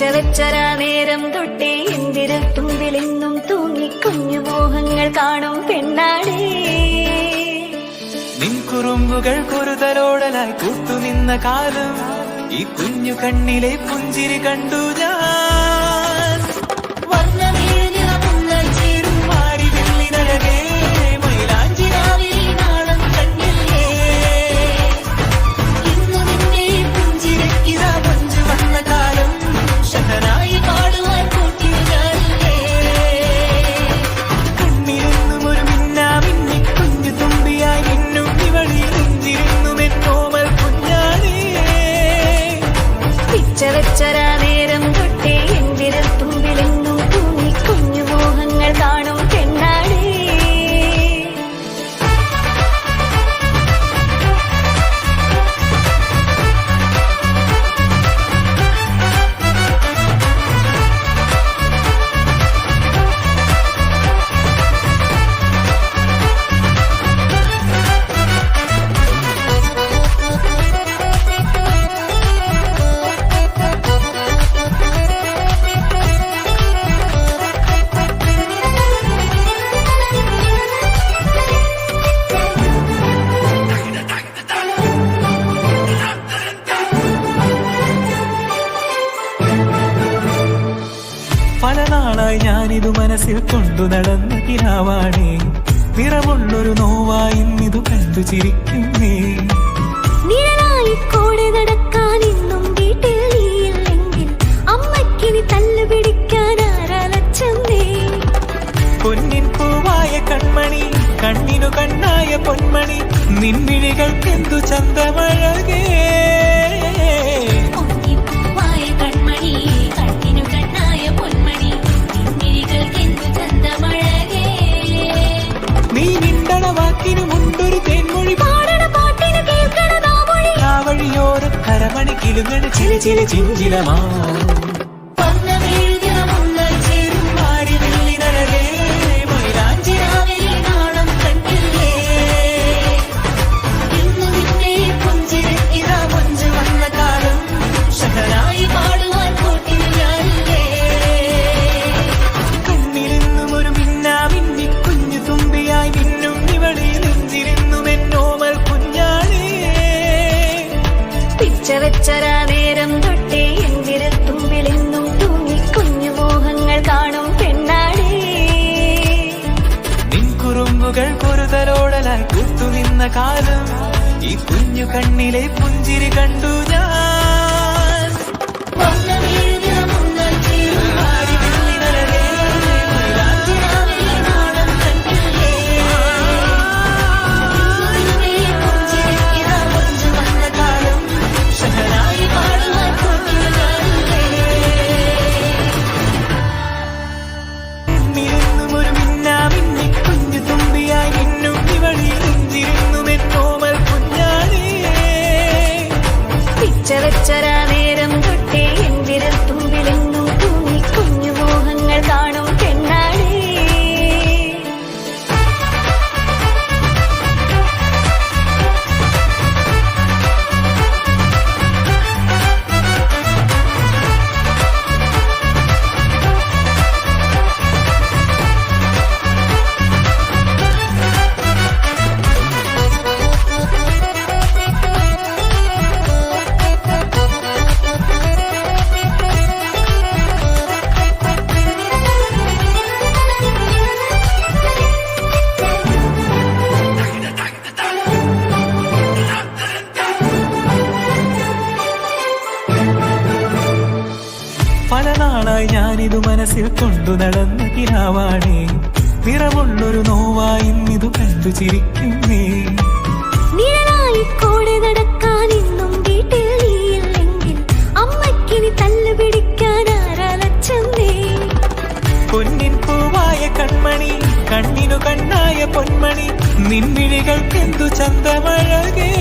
പിച്ചവെച്ചരാ നേരം തൊട്ടേ എന്തിരൽ തുമ്പിലെന്നും തൂങ്ങി കുഞ്ഞു മോഹങ്ങൾ കാണും പെണ്ണാടേ. നിൻ കുറുമ്പുകൾ കുറുതലോടലായി കൂട്ടുനിന്ന കാലം ഈ കുഞ്ഞു കണ്ണിലെ പുഞ്ചിരി കണ്ടു ഞാൻ. ചേരും മാറി വെള്ളിനഴകേ മൈലാഞ്ചിരാവിൽ നാളം കണ്ടില്ലേ. ഇന്നു നിന്നെ പുഞ്ചിരിക്കിതാ മഞ്ജു വന്ന കാലം ശഹനായി പാടുവാൻ കൂട്ടിനു ഞാനില്ലേ. കണ്ണിലെന്നും ഒരു മിന്നാ മിന്നി കുഞ്ഞു തുമ്പിയായി മിന്നും ഇവളിൽ നെഞ്ചിരുന്നു മെന്നോമൽ കുഞ്ഞാണേ. പിച്ചവെച്ചരാ നേരം തൊട്ടേ എന്തിരൽ തുമ്പിലെന്നും തൂങ്ങി കുഞ്ഞു മോഹങ്ങൾ കാണും പെണ്ണാടേ. പല നാളായി ഞാനിതു മനസ്സിൽ കൊണ്ടു നടന്ന കിനാവാണേ. നിറമുള്ളൊരു നോവായി ഇന്നിതു കണ്ടു ചിരിക്കുന്നേ. നിഴലായി കൂടെ നടക്കാൻ ഇന്നും വീട്ടിൽ നീയില്ലെങ്കിൽ അമ്മയ്ക്കിനി തല്ലു പിടിക്കാൻ ആരാലച്ചെന്നേ. പൊന്നിൻ പൂവായ കൺമണി കണ്ണിനു കണ്ണായ പൊന്മണി നിൻമിഴികൾക്കെന്തു ചന്തമഴകേ. നീ മിണ്ടണ വാക്കിനു മുണ്ടൊരു തേൻമൊഴി പാടണ പാട്ടിന് കേൾക്കണ നാമൊഴി ആ വഴിയോര കരമണി കിലുങ്ങണ ചില ചില ചിഞ്ചിലമാ. പിച്ചവെച്ചരാ നേരം തൊട്ടേ എന്തിരൽ തുമ്പിലെന്നും തൂങ്ങി കുഞ്ഞു മോഹങ്ങൾ കാണും പെണ്ണാടേ. നിൻ കുറുമ്പുകൾ കുറുതലോടലായി കൂട്ടുനിന്ന കാലം ഈ കുഞ്ഞു കണ്ണിലെ പുഞ്ചിരി കണ്ടു ഞാൻ. പിച്ചവെച്ചരാ നേരം തൊട്ടേ എന്തിരൽ തുമ്പിലെന്നും തൂങ്ങി കുഞ്ഞു മോഹങ്ങൾ കാണും പെണ്ണാടേ. പല നാളായി ഞാനിതു മനസ്സിൽ കൊണ്ടു നടന്ന കിനാവാണേ. നിറമുള്ളൊരു നോവായി ഇന്നിതു കണ്ടു ചിരിക്കുന്നേ. നിഴലായി കൂടെ നടക്കാൻ ഇന്നും വീട്ടിൽ നീയില്ലെങ്കിൽ അമ്മയ്ക്കിനി തല്ലു പിടിക്കാൻ ആരാലച്ചെന്നേ. പൊന്നിൻ പൂവായ കൺമണി കണ്ണിനു കണ്ണായ പൊന്മണി നിൻമിഴികൾക്കെന്തു ചന്തമഴകേ.